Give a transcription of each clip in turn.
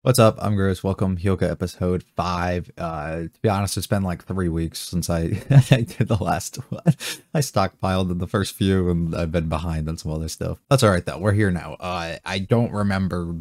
What's up? I'm Gross. Welcome, Hyoka episode 5. To be honest, it's been like 3 weeks since I I did the last one. I stockpiled in the first few and I've been behind on some other stuff. That's alright though. We're here now. I don't remember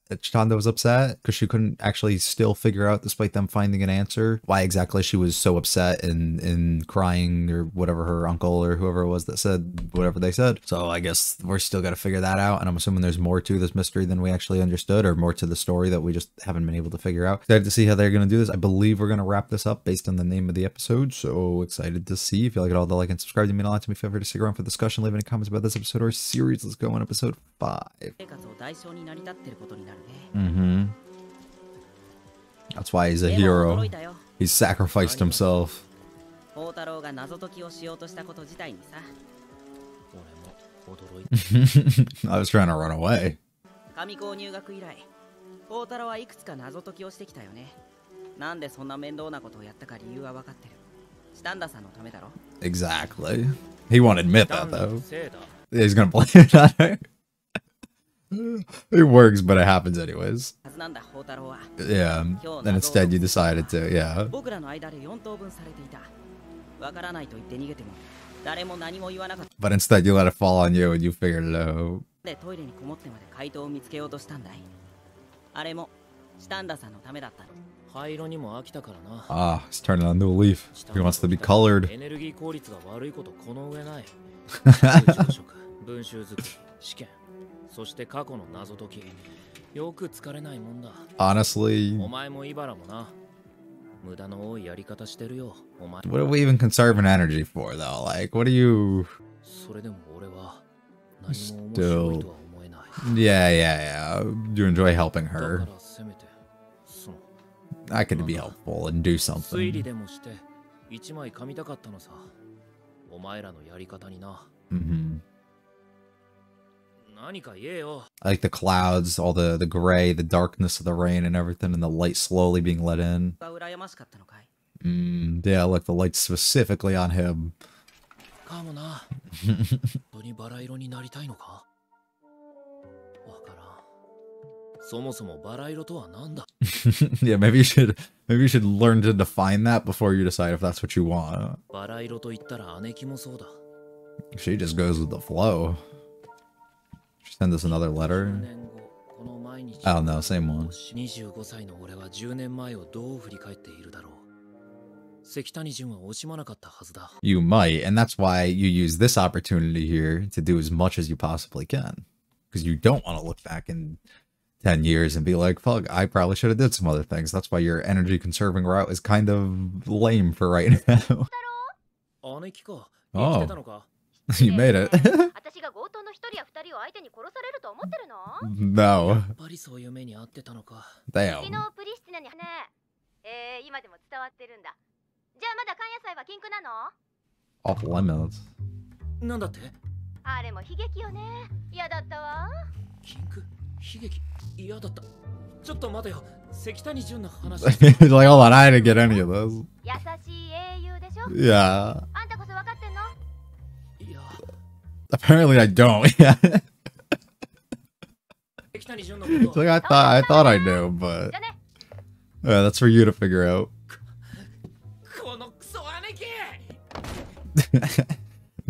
that Chitanda was upset because she couldn't actually still figure out, despite them finding an answer, why exactly she was so upset and crying or whatever her uncle or whoever it was that said whatever they said. So I guess we're still got to figure that out, and I'm assuming there's more to this mystery than we actually understood, or more to the story that we just haven't been able to figure out. Excited to see how they're going to do this. I believe we're going to wrap this up based on the name of the episode, so excited to see. If you like it all, the like and subscribe to mean a lot to me. Feel free to stick around for the discussion, leave any comments about this episode or series. Let's go on episode 5. That's why he's a hero. He's sacrificed himself. I was trying to run away. I Exactly. He won't admit that though. He's gonna blame it on her. It works, but it happens anyways. Yeah, and instead you decided to, yeah. But instead you let it fall on you and you figured it out. Ah, he's turning on a new leaf. He wants to be colored. Honestly, what are we even conserving energy for though? Like, what are you still? Yeah. You enjoy helping her. I could be helpful and do something. I like the clouds, all the gray, the darkness of the rain and everything, and the light slowly being let in. Yeah, look, the light specifically on him. Yeah, maybe you should learn to define that before you decide if that's what you want. She just goes with the flow. She send us another letter. Oh no, same one. You might, and that's why you use this opportunity here to do as much as you possibly can. Because you don't want to look back in 10 years and be like, fuck, I probably should have did some other things. That's why your energy conserving route is kind of lame for right now. Oh, you made it. No. Damn. Off limits. Like, hold on, I didn't get any of this. Yeah. Apparently I don't. Yeah. Like, I thought I knew, but yeah, that's for you to figure out.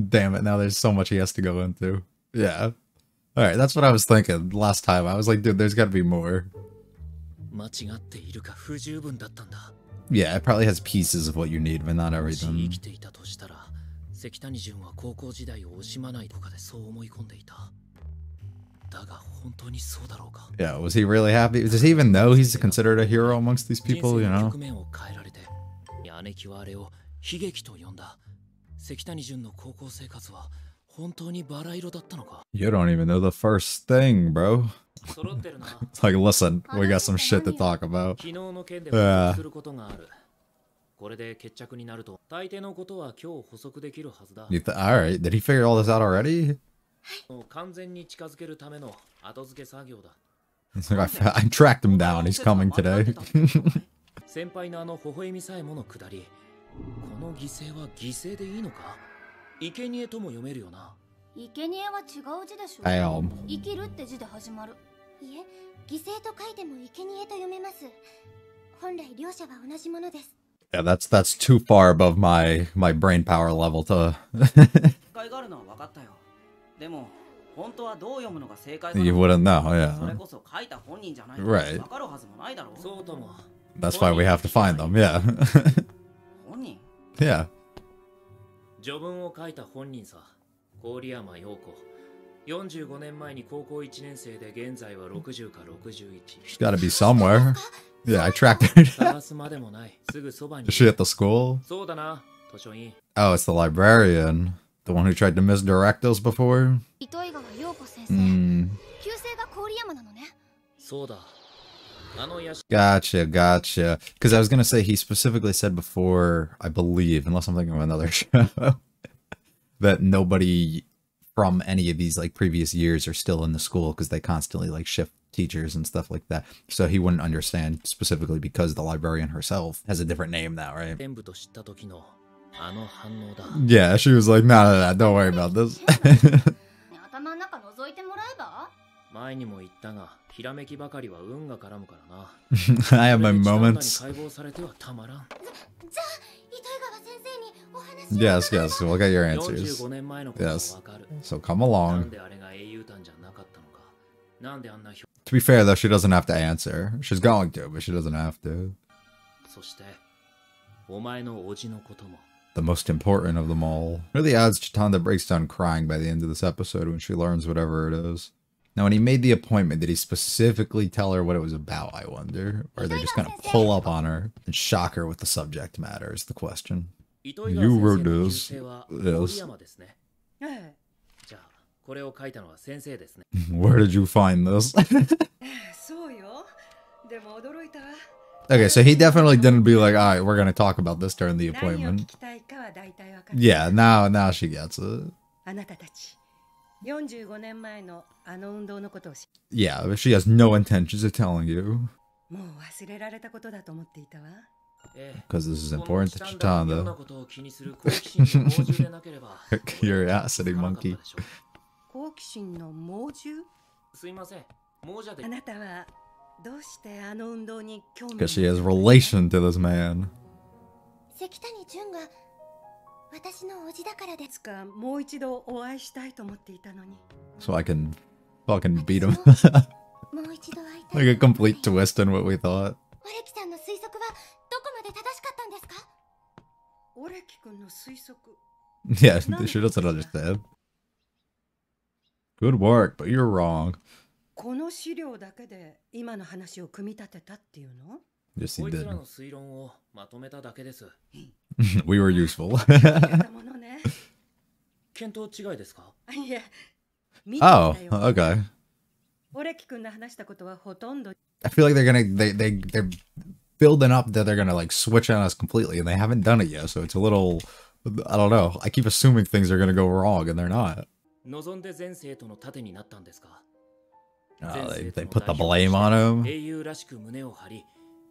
Damn it, now there's so much he has to go into. Yeah. Alright, that's what I was thinking last time. I was like, dude, there's gotta be more. Yeah, it probably has pieces of what you need, but not everything. Yeah, was he really happy? Does he even know he's considered a hero amongst these people, you know? You don't even know the first thing, bro. It's like, listen, we got some shit to talk about. Yeah. Alright, did he figure all this out already? He's like, I tracked him down, he's coming today. Damn. いえ、犠牲と書いても生贄と読めます。本来両者は同じものです。Yeah, that's too far above my brain power level to. You wouldn't know, yeah. Right. That's why we have to find them, yeah. Yeah. 序文を書いた本人さ、郡山陽子。45年前に高校1年生で現在は60か61。She's gotta be somewhere. Yeah, I tracked her. 探すまでもない。すぐそばに。Is she at the school? そうだな、図書院。Oh, it's the librarian. The one who tried to misdirect us before? 糸井川陽子先生。旧姓が郡山なのね。そうだ。Gotcha, gotcha. Because I was gonna say he specifically said before, I believe, unless I'm thinking of another show, that nobody from any of these like previous years are still in the school because they constantly like shift teachers and stuff like that. So he wouldn't understand specifically because the librarian herself has a different name now, right? Yeah, she was like, no, don't worry about this. 頭の中覗いてもらえば？前にも言ったが、ひらめきばかりは運が絡むからな。I have my moments. 解剖されてはたまらん。じゃあ、糸井川先生にお話を。Yes, yes, we'll get your answers. 45年前のことはわかる。So come along. なんであれが英雄譚じゃなかったのか。なんであんな。 To be fair though, she doesn't have to answer. She's going to, but she doesn't have to. そして、お前の叔父のことも。The most important of them all. What are the odds Chitanda breaks down crying by the end of this episode when she learns whatever it is? Now, when he made the appointment, did he specifically tell her what it was about, I wonder? Or are they just gonna pull up on her and shock her with the subject matter is the question. You wrote this. Yes. Where did you find this? Okay, so he definitely didn't be like, alright, we're gonna talk about this during the appointment. Yeah, now she gets it. Yeah, but she has no intentions of telling you. Because this is important to Chitanda. Curiosity monkey. Because she has relation to this man. 関谷淳が私の叔父だからですか。もう一度お会いしたいと思っていたのに。 So I can fucking beat him. もう一度会いたい。 Like a complete twist in what we thought. オレキさんの推測はどこまで正しかったんですか？オレキ君の推測。 Yeah, she doesn't understand. Good work, but you're wrong. この資料だけで今の話を組み立てたっていうの？ Yes, he did. の推論をまとめただけです。We were useful. 見当違いですか？いや、 Oh, okay. オレキ君の話したことはほとんど。 I feel like they're building up that they're gonna like switch on us completely, and they haven't done it yet. So it's a little, I don't know. I keep assuming things are gonna go wrong, and they're not. 望んで前世との盾になったんですか？ They put the blame on him. 英雄らしく胸を張り、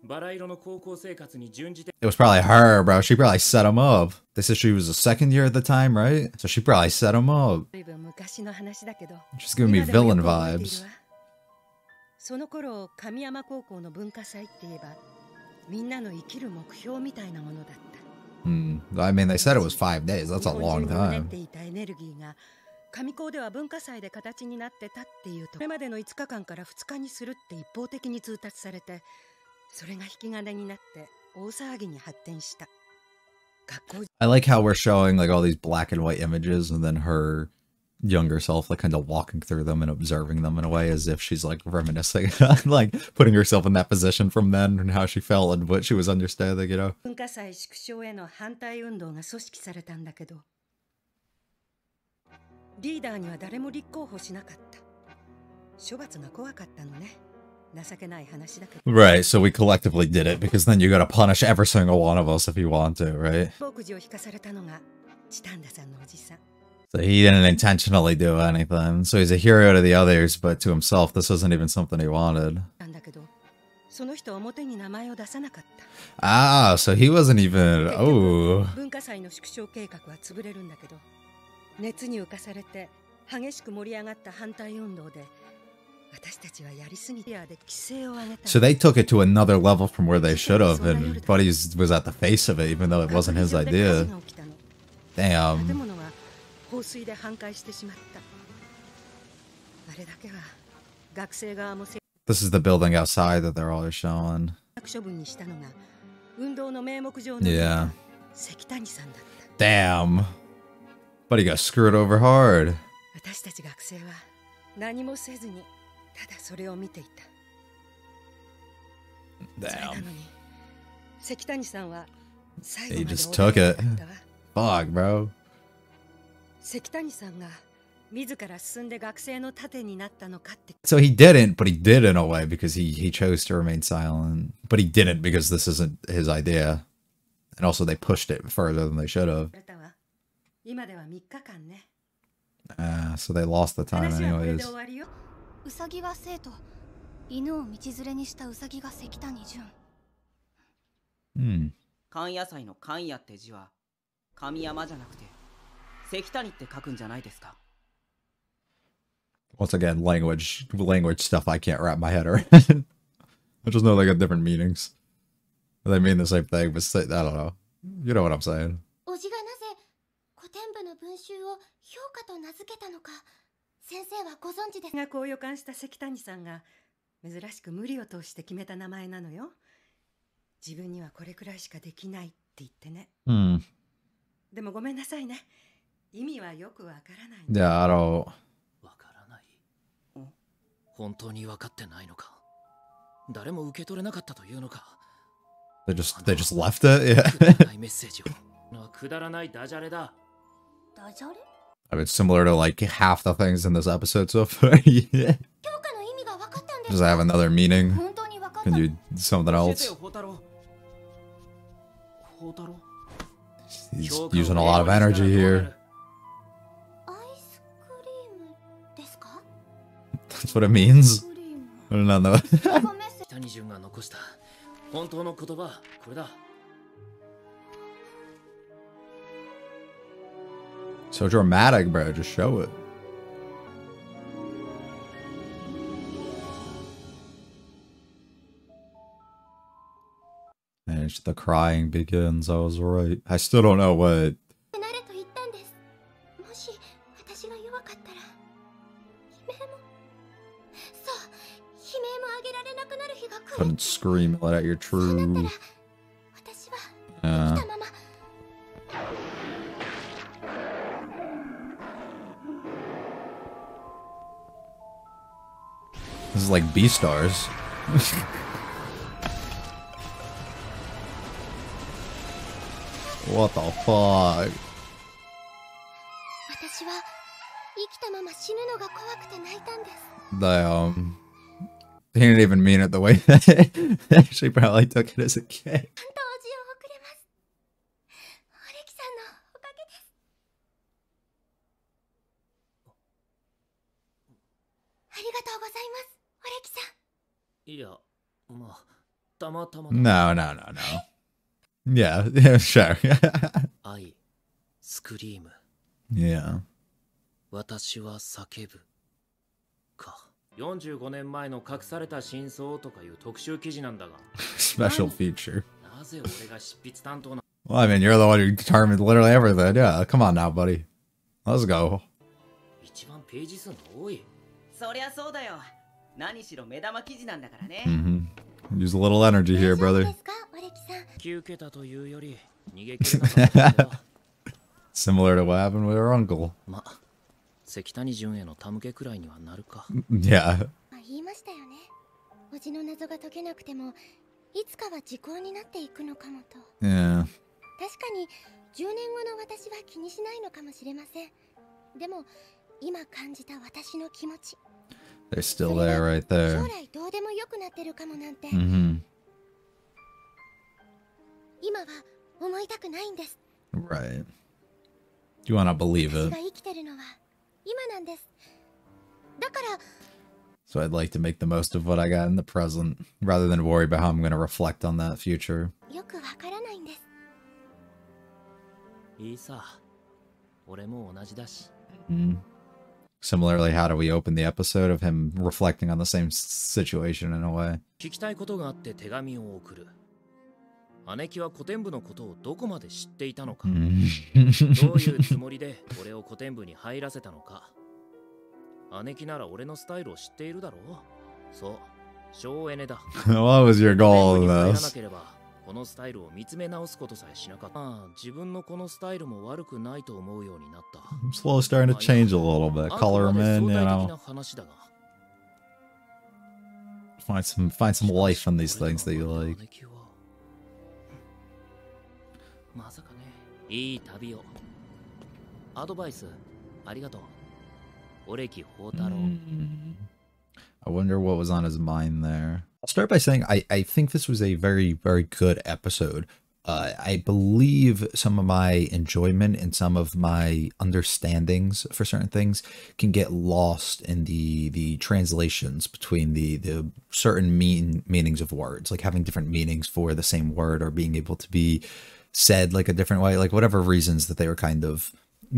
バラ色の高校生活に準じて。 It was probably her, bro. She probably set him up. They said she was a second year at the time, right? So she probably set him up. 昔の話だけど。 She's giving me villain vibes. その頃、神山高校の文化祭って言えば、みんなの生きる目標みたいなものだった。I mean, they said it was 5 days. That's a long time. 上高では文化祭で形になってたっていうと、これまでの5日間から2日にするって一方的に通達されて、それが引き金になって大騒ぎに発展した。I like how we're showing like all these black and white images and then her younger self like kind of walking through them and observing them in a way as if she's like reminiscing, like putting herself in that position from then and how she felt and what she was understanding, you know? 文化祭縮小への反対運動が組織されたんだけど、リーダーには誰も立候補しなかった。処罰が怖かったのね。情けない話だけど。 Right, so we collectively did it because then you gotta punish every single one of us if you want to, right? 牧師を引かされたのがチタンダさんのおじさん。 So he didn't intentionally do anything. So he's a hero to the others, but to himself, this wasn't even something he wanted. なんだけど、その人は表に名前を出さなかった。 Ah, so he wasn't even. Oh. 文化祭の縮小計画は潰れるんだけど、熱に浮かされて激しく盛り上がった反対運動で私たちはやりすぎてやで規制を上げた。 So they took it to another level from where they should have, and Buddy was at the face of it, even though it wasn't his idea. 建 Damn. 物は放水で半壊してしまった。あれだけは学生側も This is the building outside that they're all showing. 処分にしたのが運動の名目上の Yeah. 関谷さんだった。 Damn. Buddy got screwed over hard. 私たち学生は何もせずにただそれを見ていた。それな Damn. のに関谷さんは最後 He まで just 穏 took や it. かだったわ。 Fuck, bro. 関谷さんが自ら進んで学生の盾になったのかって。 So he didn't, but he did in a way because he chose to remain silent. But he didn't because this isn't his idea. And also they pushed it further than they should have. 今では3日間ね。 So they lost the time 話はこれ anyways. で終わりよ。ウサギが生徒、犬を道連れにしたウサギが関谷純。関野菜の関野って字は神山じゃなくて関谷って書くんじゃないですか。 Once again, language stuff I can't wrap my head around. I just know they got different meanings. They mean the same thing, but I don't know. You know what I'm saying. おじがなぜ古典部の文集を評価と名付けたのか、先生はご存知です。学を予感した関谷さんが珍しく無理を通して決めた名前なのよ。自分にはこれくらいしかできないって言ってね。でもごめんなさいね。意味はよくわからない。 Yeah, I don't. わからない。本当に分かってないのか。誰も受け取れなかったというのか。 They just left it. Yeah. くだらないメッセージを。くだらないダジャレだ。ダジャレ？ I mean, similar to like half the things in this episode so far. Yeah. 教科の意味が分かったんです Does か？ it have another meaning? 本当に分かった。 Can you do something 教えて else? よ、宝太郎。宝太郎。 He's using a lot of energy here. アイスクリームですか？ That's what it means. クリーム。 I don't know. それがメッセージ。北に順が残した本当の言葉、これだ。 So dramatic, bro. Just show it. And the crying begins. I was right. I still don't know what. なれと言ったんです。もし私が弱かったら悲鳴も、そう、悲鳴も上げられなくなる日が来る。 Couldn't scream, let out your そうなった true. ら私は生きたまま。 This is like Beastars. What the fuck? 私は生きたまま死ぬのが怖くて泣いたんです。 The he didn't even mean it the way that she probably took it as a kid. ちゃんとおじを送れます。オレキさんのおかげです。ありがとうございます、オレキさん。いや、まあ、たまたま。 No, no, no, no. Yeah, yeah, sure. 愛、スクリーム、 Yeah. 私は叫ぶ。か。45年前の隠された真相とかいう特集記事なんだが。 Special feature. なぜ俺が執筆担当な。 Well, I mean, you're the one who determined literally everything. Yeah, come on now, buddy. Let's go. 一番ページ数が多い。そりゃそうだよ。何しろ目玉記事なんだからね。 Use a little energy here, 大丈夫 brother. ですか、オレキさん。引き受けたというより逃げ切れなかったんだ。 Similar to what happened with her uncle. まあ、関谷純への手向けくらいにはなるか。 Yeah. 言いましたよね。おじの謎が解けなくてもいつかは時効になっていくのかもと。 Yeah. 確かに10年後の私は気にしないのかもしれません。でも今感じた私の気持ち、 They're still there, right 将 there. 来どうでもよくなってるかもなんて、 Mm-hmm. 今は思いたくないんです。 Right. You wanna believe 私 it. が生きてるのは今なんです。だから So I'd like to make the most of what I got in the present, rather than worry about how I'm gonna reflect on that future. よくわからないんです。いいさ。俺も同じだし。 Mm. Similarly, how do we open the episode of him reflecting on the same situation in a way? 聞きたいことがあって手紙を送る。姉貴は古典部のことをどこまで知っていたのか。どういうつもりで俺を古典部に入らせたのか。姉貴なら俺のスタイルを知っているだろう。そう、省エネだ。What was your 古典 goal 部 in に入らな this? ければこのスタイルを見つめ直すことさえしなかった。まあ、自分のこのスタイルも悪くないと思うようになった。I'm slowly starting to change a little bit. Color him in, you know. Find some life in these things that you like. まさかね、いい旅を。アドバイスありがとう。オレキホタロウ。I wonder what was on his mind there. I'll start by saying I think this was a very, very good episode. I believe some of my enjoyment and some of my understandings for certain things can get lost in the translations between the certain meanings of words, like having different meanings for the same word or being able to be said like a different way, like whatever reasons that they were kind of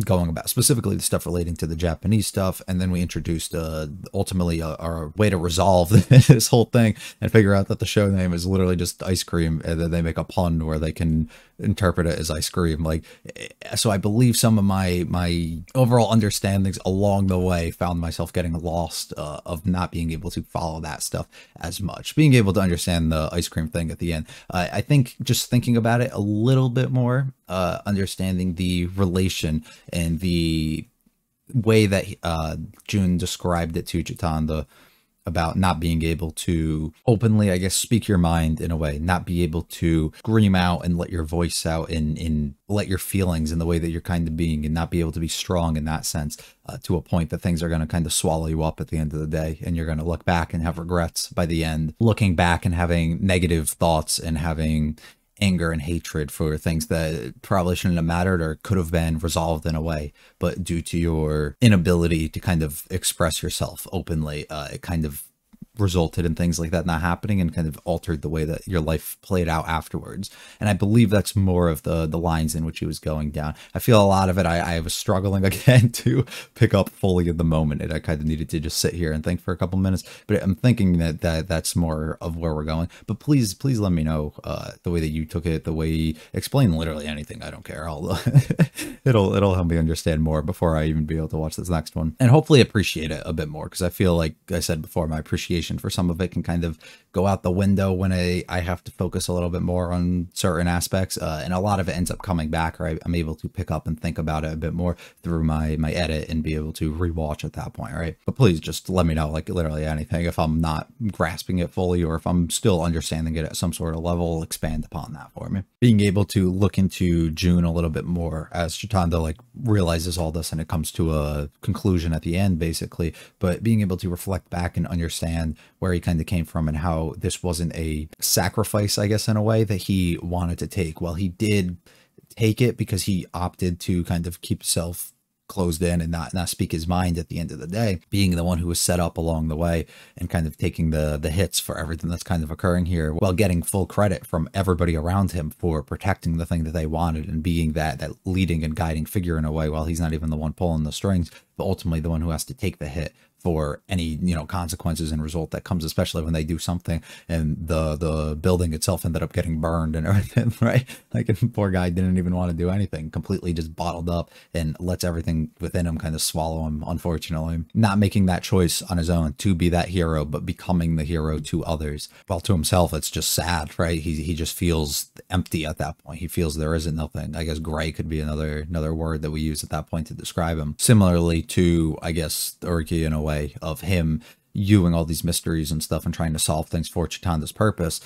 going about, specifically the stuff relating to the Japanese stuff. And then we introduced ultimately our way to resolve this whole thing and figure out that the show name is literally just ice cream, and then they make a pun where they can interpret it as ice cream. Like, so I believe some of my overall understandings along the way found myself getting lost of not being able to follow that stuff as much, being able to understand the ice cream thing at the end. I think just thinking about it a little bit more, understanding the relation and the way that Jun described it to Chitanda about not being able to openly, I guess, speak your mind in a way, not be able to scream out and let your voice out and let your feelings in the way that you're kind of being, and not be able to be strong in that sense, to a point that things are going to kind of swallow you up at the end of the day, and you're going to look back and have regrets by the end, looking back and having negative thoughts and having anger and hatred for things that probably shouldn't have mattered or could have been resolved in a way, but due to your inability to kind of express yourself openly, it kind of resulted in things like that not happening and kind of altered the way that your life played out afterwards. And I believe that's more of the lines in which he was going down. I feel a lot of it I was struggling again to pick up fully in the moment, and I kind of needed to just sit here and think for a couple minutes, but I'm thinking that's more of where we're going. But please let me know the way that you took it, the way you explain literally anything. I don't care. It'll help me understand more before I even be able to watch this next one, and hopefully appreciate it a bit more, because I feel like I said before, my appreciation for some of it can kind of go out the window when I have to focus a little bit more on certain aspects, and a lot of it ends up coming back, or I'm able to pick up and think about it a bit more through my edit and be able to rewatch at that point, right? But please just let me know, like literally anything, if I'm not grasping it fully or if I'm still understanding it at some sort of level, expand upon that for me. Being able to look into Jun a little bit more as Chitanda like realizes all this and it comes to a conclusion at the end, basically, but being able to reflect back and understand where he kind of came from and how this wasn't a sacrifice, I guess, in a way that he wanted to take. Well, he did take it because he opted to kind of keep himself closed in and not speak his mind at the end of the day, being the one who was set up along the way and kind of taking the hits for everything that's kind of occurring here, while getting full credit from everybody around him for protecting the thing that they wanted and being that leading and guiding figure in a way, while he's not even the one pulling the strings, but ultimately the one who has to take the hit for any, you know, consequences and result that comes, especially when they do something and the building itself ended up getting burned and everything, right? Like, the poor guy didn't even want to do anything, completely just bottled up and lets everything within him kind of swallow him, unfortunately. Not making that choice on his own to be that hero, but becoming the hero to others. Well, to himself, it's just sad, right? He just feels empty at that point. He feels there isn't nothing. I guess gray could be another word that we use at that point to describe him. Similarly to, I guess, Uriki in a way, of him viewing all these mysteries and stuff and trying to solve things for Chitanda's purpose,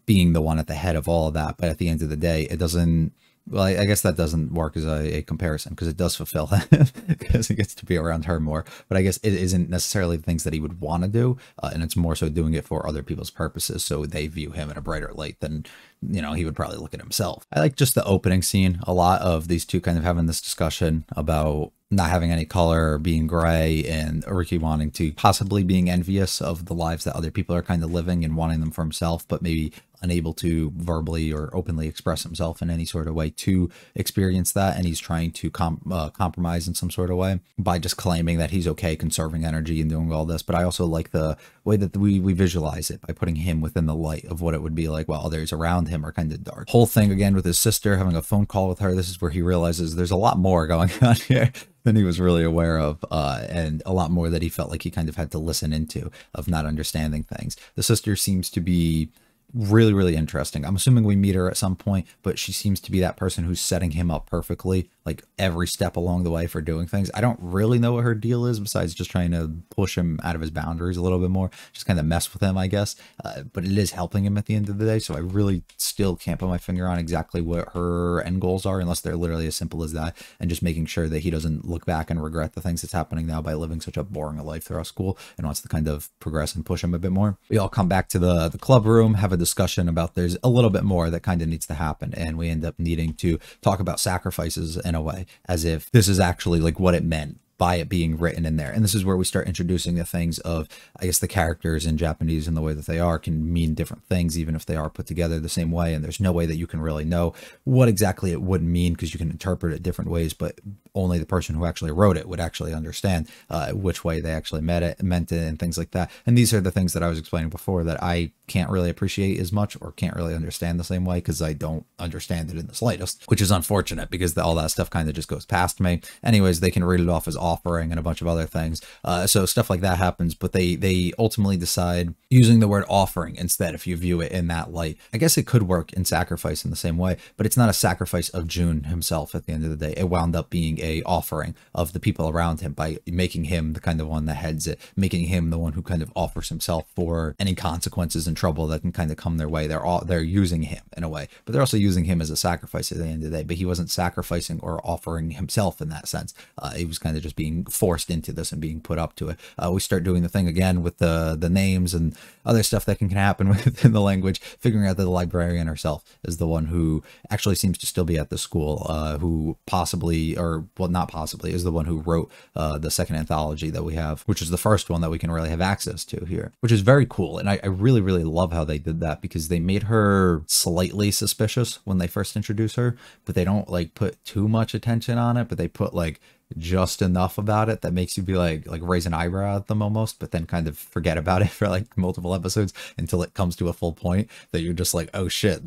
being the one at the head of all of that. But at the end of the day, it doesn't, well, I guess that doesn't work as a comparison, because it does fulfill him because he gets to be around her more. But I guess it isn't necessarily the things that he would want to do, and it's more so doing it for other people's purposes, so they view him in a brighter light than, you know, he would probably look at himself. I like just the opening scene a lot, of these two kind of having this discussion about not having any color, being gray, and Uriki wanting to possibly being envious of the lives that other people are kind of living and wanting them for himself, but maybe unable to verbally or openly express himself in any sort of way to experience that, and he's trying to compromise in some sort of way by just claiming that he's okay conserving energy and doing all this. But I also like the way that we visualize it by putting him within the light of what it would be like while others around him are kind of dark. Whole thing again with his sister having a phone call with her, this is where he realizes there's a lot more going on here than he was really aware of, and a lot more that he felt like he kind of had to listen into, of not understanding things. The sister seems to be really, really interesting. I'm assuming we meet her at some point, but she seems to be that person who's setting him up perfectly, like every step along the way for doing things. I don't really know what her deal is besides just trying to push him out of his boundaries a little bit more, just kind of mess with him, I guess. But it is helping him at the end of the day. So I really still can't put my finger on exactly what her end goals are, unless they're literally as simple as that, and just making sure that he doesn't look back and regret the things that's happening now by living such a boring life throughout school, and wants to kind of progress and push him a bit more. We all come back to the club room, have a discussion about there's a little bit more that kind of needs to happen, and we end up needing to talk about sacrifices in a way, as if this is actually like what it meant by it being written in there. And this is where we start introducing the things of, I guess, the characters in Japanese and the way that they are can mean different things, even if they are put together the same way. And there's no way that you can really know what exactly it would mean, because you can interpret it different ways, but only the person who actually wrote it would actually understand which way they actually meant it and things like that. And these are the things that I was explaining before that I can't really appreciate as much, or can't really understand the same way, because I don't understand it in the slightest, which is unfortunate, because all that stuff kind of just goes past me. Anyways, they can read it off as offering and a bunch of other things. So stuff like that happens, but they ultimately decide using the word offering instead, if you view it in that light. I guess it could work in sacrifice in the same way, but it's not a sacrifice of Jun himself at the end of the day. It wound up being a offering of the people around him by making him the kind of one that heads it, making him the one who kind of offers himself for any consequences and trouble that can kind of come their way. They're using him in a way, but they're also using him as a sacrifice at the end of the day. But he wasn't sacrificing or offering himself in that sense. He was kind of just being forced into this and being put up to it. We start doing the thing again with the names and other stuff that can happen within the language, figuring out that the librarian herself is the one who actually seems to still be at the school, who possibly, or well, not possibly, is the one who wrote the second anthology that we have, which is the first one that we can really have access to here, which is very cool. And I really, really love how they did that, because they made her slightly suspicious when they first introduce her, but they don't like put too much attention on it, but they put like just enough about it that makes you be like raise an eyebrow at them almost, but then kind of forget about it for like multiple episodes until it comes to a full point that you're just like, oh shit,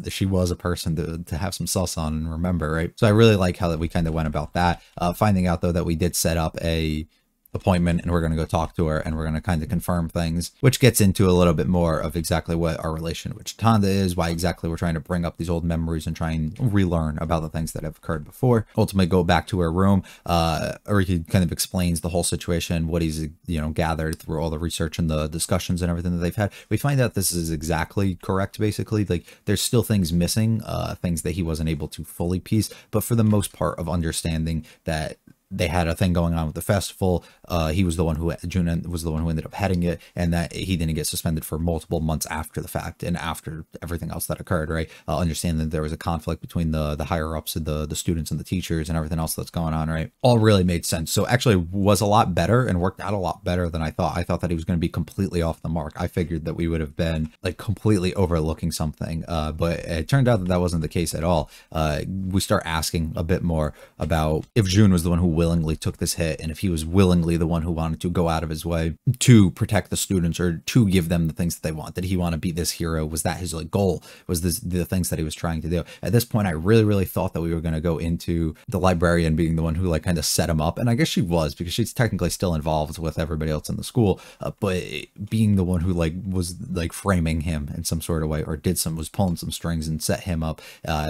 she was a person to have some sauce on and remember, right? So I really like how that we kind of went about that, finding out though that we did set up a appointment, and we're going to go talk to her, and we're going to kind of confirm things, which gets into a little bit more of exactly what our relation with Chitanda is, why exactly we're trying to bring up these old memories and try and relearn about the things that have occurred before. Ultimately go back to her room. Ariki kind of explains the whole situation, what he's gathered through all the research and the discussions and everything that they've had. We find out this is exactly correct, basically. Like there's still things missing, things that he wasn't able to fully piece, but for the most part of understanding that they had a thing going on with the festival. He was the one who, Jun was the one who ended up heading it, and that he didn't get suspended for multiple months after the fact and after everything else that occurred, right? Understanding that there was a conflict between the higher ups and the students and the teachers and everything else that's going on, right? All really made sense. So actually was a lot better and worked out a lot better than I thought. I thought that he was going to be completely off the mark. I figured that we would have been like completely overlooking something, but it turned out that that wasn't the case at all. We start asking a bit more about if Jun was the one who willingly took this hit, and if he was willingly the one who wanted to go out of his way to protect the students or to give them the things that they want. Did he want to be this hero? Was that his like goal? Was this the things that he was trying to do? At this point, I really, really thought that we were going to go into the librarian being the one who like kind of set him up, and I guess she was, because she's technically still involved with everybody else in the school, but being the one who like was like framing him in some sort of way, or was pulling some strings and set him up,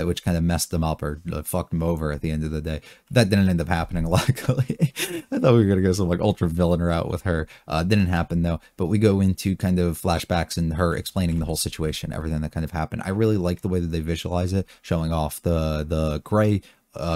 which kind of messed him up or fucked him over at the end of the day. That didn't end up happening a lot. I thought we were gonna go some like ultra villain route with her. Didn't happen though. But we go into kind of flashbacks and her explaining the whole situation, everything that kind of happened. I really like the way that they visualize it, showing off the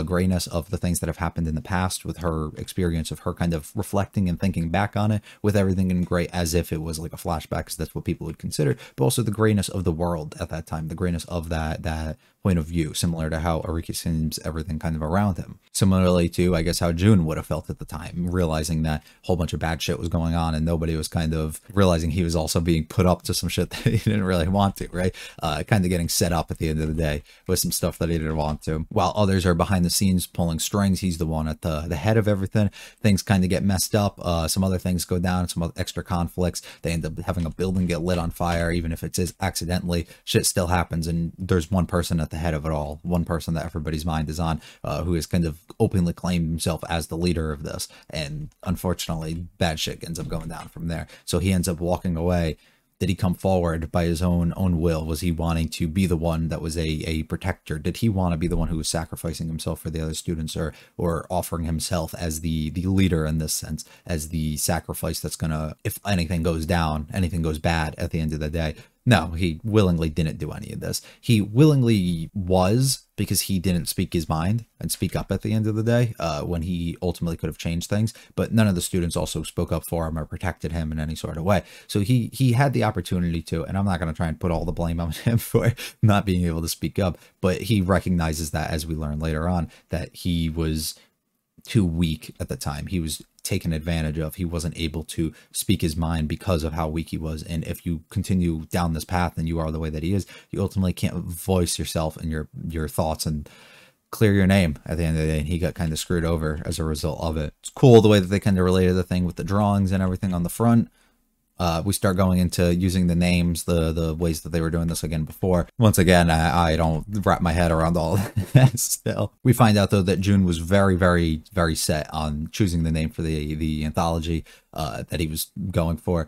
grayness of the things that have happened in the past, with her experience of her kind of reflecting and thinking back on it, with everything in gray as if it was like a flashback, because that's what people would consider, but also the grayness of the world at that time, the grayness of that point of view, similar to how Ariki seems everything kind of around him. Similarly to, I guess, how June would have felt at the time, realizing that a whole bunch of bad shit was going on and nobody was kind of realizing he was also being put up to some shit that he didn't really want to, right? Kind of getting set up at the end of the day with some stuff that he didn't want to. While others are behind the scenes pulling strings, he's the one at the head of everything. Things kind of get messed up. Some other things go down, some other extra conflicts. They end up having a building get lit on fire, even if it's accidentally. Shit still happens, and there's one person at the head of it all, one person that everybody's mind is on, who has kind of openly claimed himself as the leader of this, and unfortunately bad shit ends up going down from there. So he ends up walking away. Did he come forward by his own will? Was he wanting to be the one that was a protector? Did he want to be the one who was sacrificing himself for the other students, or offering himself as the leader in this sense, as the sacrifice that's gonna, if anything goes down, anything goes bad at the end of the day? No, he willingly didn't do any of this. He willingly was, because he didn't speak his mind and speak up at the end of the day, when he ultimately could have changed things. But none of the students also spoke up for him or protected him in any sort of way. So he had the opportunity to, and I'm not going to try and put all the blame on him for not being able to speak up, but he recognizes that, as we learn later on, that he was too weak at the time. He was taken advantage of. He wasn't able to speak his mind because of how weak he was. And if you continue down this path and you are the way that he is, you ultimately can't voice yourself and your thoughts and clear your name at the end of the day. And he got kind of screwed over as a result of it. It's cool the way that they kind of related the thing with the drawings and everything on the front. We start going into using the names, the ways that they were doing this again before. Once again, I don't wrap my head around all of that still. We find out, though, that June was very, very, very set on choosing the name for the anthology that he was going for.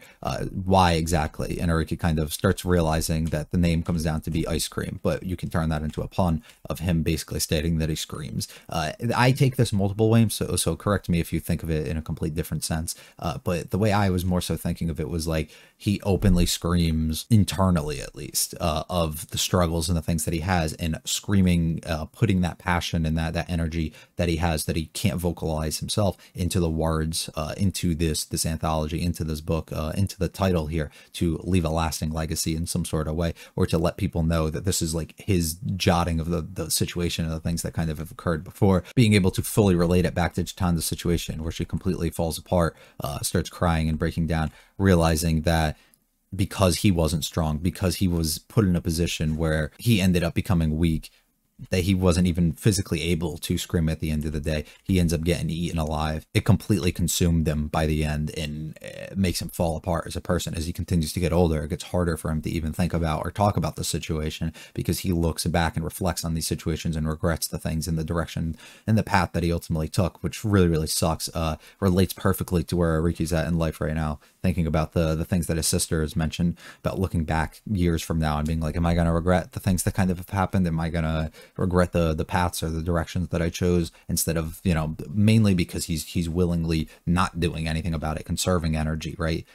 Why exactly? And Ariki kind of starts realizing that the name comes down to be ice cream, but you can turn that into a pun of him basically stating that he screams. I take this multiple ways, so correct me if you think of it in a complete different sense. But the way I was more so thinking of it was like, he openly screams internally, at least, of the struggles and the things that he has, and screaming, putting that passion and that energy that he has, that he can't vocalize himself, into the words, into this anthology, into this book, into the title here, to leave a lasting legacy in some sort of way, or to let people know that this is like his jotting of the situation and the things that kind of have occurred before, being able to fully relate it back to Chitanda's situation, where she completely falls apart, starts crying and breaking down, realizing that because he wasn't strong, because he was put in a position where he ended up becoming weak, that he wasn't even physically able to scream at the end of the day. He ends up getting eaten alive. It completely consumed him by the end, and it makes him fall apart as a person. As he continues to get older, it gets harder for him to even think about or talk about the situation, because he looks back and reflects on these situations and regrets the things in the direction and the path that he ultimately took, which really, really sucks. Relates perfectly to where Ariki's at in life right now, thinking about the things that his sister has mentioned about looking back years from now and being like, am I going to regret the things that kind of have happened? Am I going to regret the paths or the directions that I chose, instead of, you know, mainly because he's willingly not doing anything about it, conserving energy, right?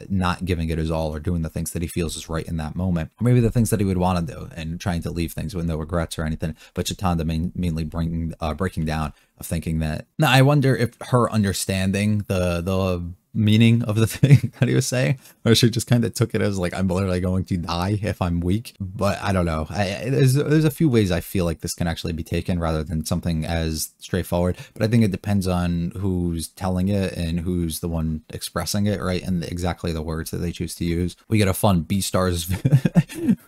Not giving it his all, or doing the things that he feels is right in that moment, or maybe the things that he would want to do, and trying to leave things with no regrets or anything. But Chitanda mainly breaking down, of thinking that, now I wonder if her understanding the meaning of the thing that he was saying, or she just kind of took it as like, I'm literally going to die if I'm weak. But I don't know. There's a few ways I feel like this can actually be taken, rather than something as straightforward. But I think it depends on who's telling it and who's the one expressing it, right? And exactly the words that they choose to use. We get a fun Beastars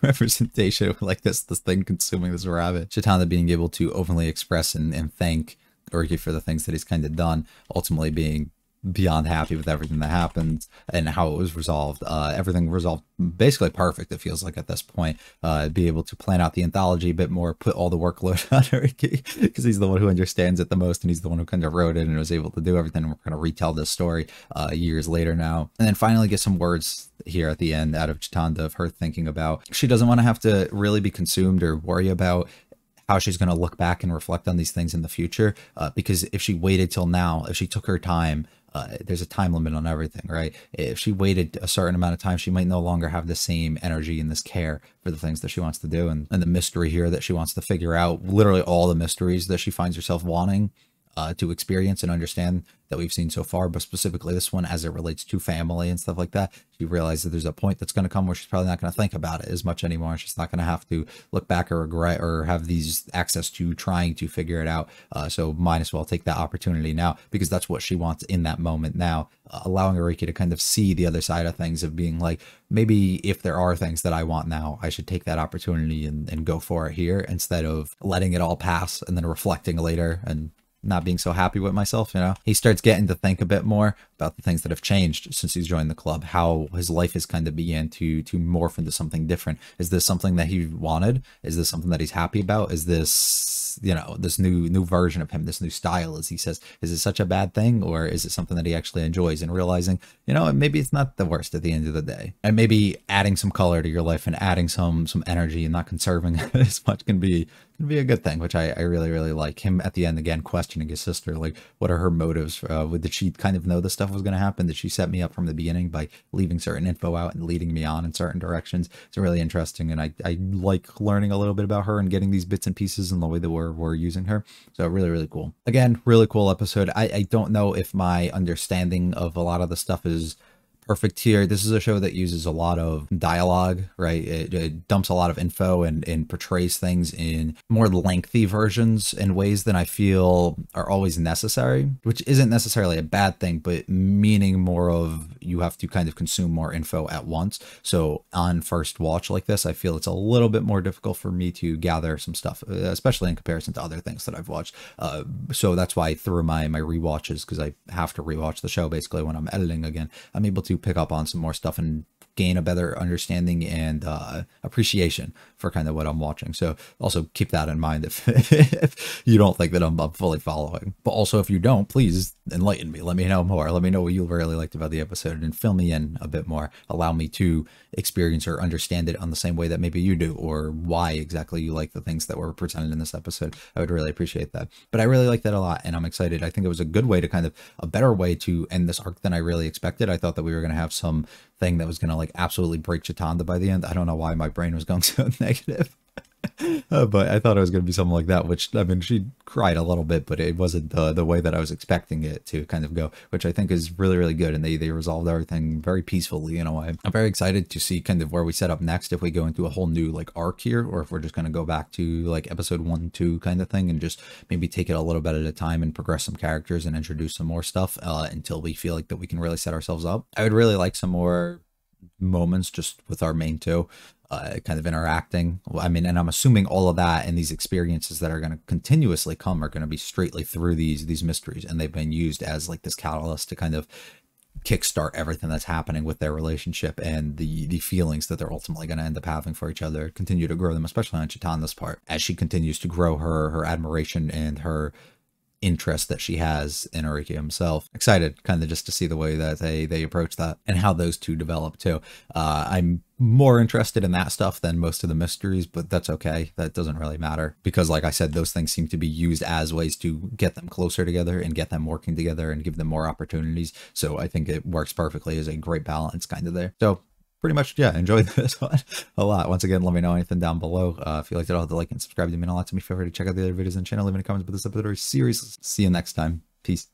representation of like this thing consuming this rabbit. Chitanda being able to openly express and thank Ariki for the things that he's kind of done, ultimately being beyond happy with everything that happened and how it was resolved. Everything resolved basically perfect, it feels like, at this point. Be able to plan out the anthology a bit more, put all the workload on Ariki, because he's the one who understands it the most, and he's the one who kind of wrote it and was able to do everything. And we're going to retell this story years later now, and then finally get some words here at the end out of Chitanda, of her thinking about, she doesn't want to have to really be consumed or worry about how she's going to look back and reflect on these things in the future, because if she waited till now, if she took her time, there's a time limit on everything, right? If she waited a certain amount of time, she might no longer have the same energy and this care for the things that she wants to do, and the mystery here that she wants to figure out, literally all the mysteries that she finds herself wanting, to experience and understand that we've seen so far, but specifically this one as it relates to family and stuff like that. She realized that there's a point that's going to come where she's probably not going to think about it as much anymore. She's not going to have to look back or regret or have these access to trying to figure it out. So might as well take that opportunity now, because that's what she wants in that moment now, allowing Ariki to kind of see the other side of things, of being like, maybe if there are things that I want now, I should take that opportunity and go for it here, instead of letting it all pass and then reflecting later and not being so happy with myself, you know. He starts getting to think a bit more about the things that have changed since he's joined the club, how his life has kind of began to morph into something different. Is this something that he wanted? Is this something that he's happy about? Is this, you know, this new version of him, this new style, as he says, is it such a bad thing, or is it something that he actually enjoys? And realizing, you know, maybe it's not the worst at the end of the day. And maybe adding some color to your life and adding some energy and not conserving as much can be a good thing, which I really, really like. Him at the end, again, questioning his sister, like, what are her motives? Did she kind of know this stuff was going to happen? Did she set me up from the beginning by leaving certain info out and leading me on in certain directions? It's really interesting, and I like learning a little bit about her and getting these bits and pieces and the way that we're using her. So really, really cool. Again, really cool episode. I don't know if my understanding of a lot of the stuff is perfect here. This is a show that uses a lot of dialogue, right? It dumps a lot of info and portrays things in more lengthy versions in ways than I feel are always necessary, which isn't necessarily a bad thing, but meaning more of you have to kind of consume more info at once. So on first watch like this, I feel it's a little bit more difficult for me to gather some stuff, especially in comparison to other things that I've watched. So that's why through my rewatches, because I have to rewatch the show basically when I'm editing again, I'm able to pick up on some more stuff and gain a better understanding and appreciation for kind of what I'm watching. So also keep that in mind if you don't think that I'm fully following. But also if you don't, please enlighten me. Let me know more. Let me know what you really liked about the episode and fill me in a bit more. Allow me to experience or understand it on the same way that maybe you do, or why exactly you like the things that were presented in this episode. I would really appreciate that. But I really like that a lot, and I'm excited. I think it was a good way to kind of, a better way to end this arc than I really expected. I thought that we were going to have some thing that was going to like absolutely break Chitanda by the end. I don't know why my brain was going so negative. But I thought it was going to be something like that, which, I mean, she cried a little bit, but it wasn't the way that I was expecting it to kind of go, which I think is really, really good. And they resolved everything very peacefully in a way. I'm very excited to see kind of where we set up next, if we go into a whole new like arc here, or if we're just going to go back to like episode 1, 2 kind of thing, and just maybe take it a little bit at a time and progress some characters and introduce some more stuff until we feel like that we can really set ourselves up. I would really like some more moments just with our main two kind of interacting. I mean, and I'm assuming all of that and these experiences that are going to continuously come are going to be straightly through these mysteries, and they've been used as like this catalyst to kind of kickstart everything that's happening with their relationship and the feelings that they're ultimately going to end up having for each other, continue to grow them, especially on Chitanda's part, as she continues to grow her admiration and her interest that she has in Ariki himself. Excited kind of just to see the way that they approach that and how those two develop too. I'm more interested in that stuff than most of the mysteries, but that's okay. That doesn't really matter, because like I said, those things seem to be used as ways to get them closer together and get them working together and give them more opportunities. So I think it works perfectly as a great balance kind of there. So pretty much, yeah, enjoyed this one a lot. Once again, let me know anything down below. If you liked it, I'll hit the like and subscribe to mean a lot to me. Feel free to check out the other videos on the channel, leave any comments about this episode or series. See you next time. Peace.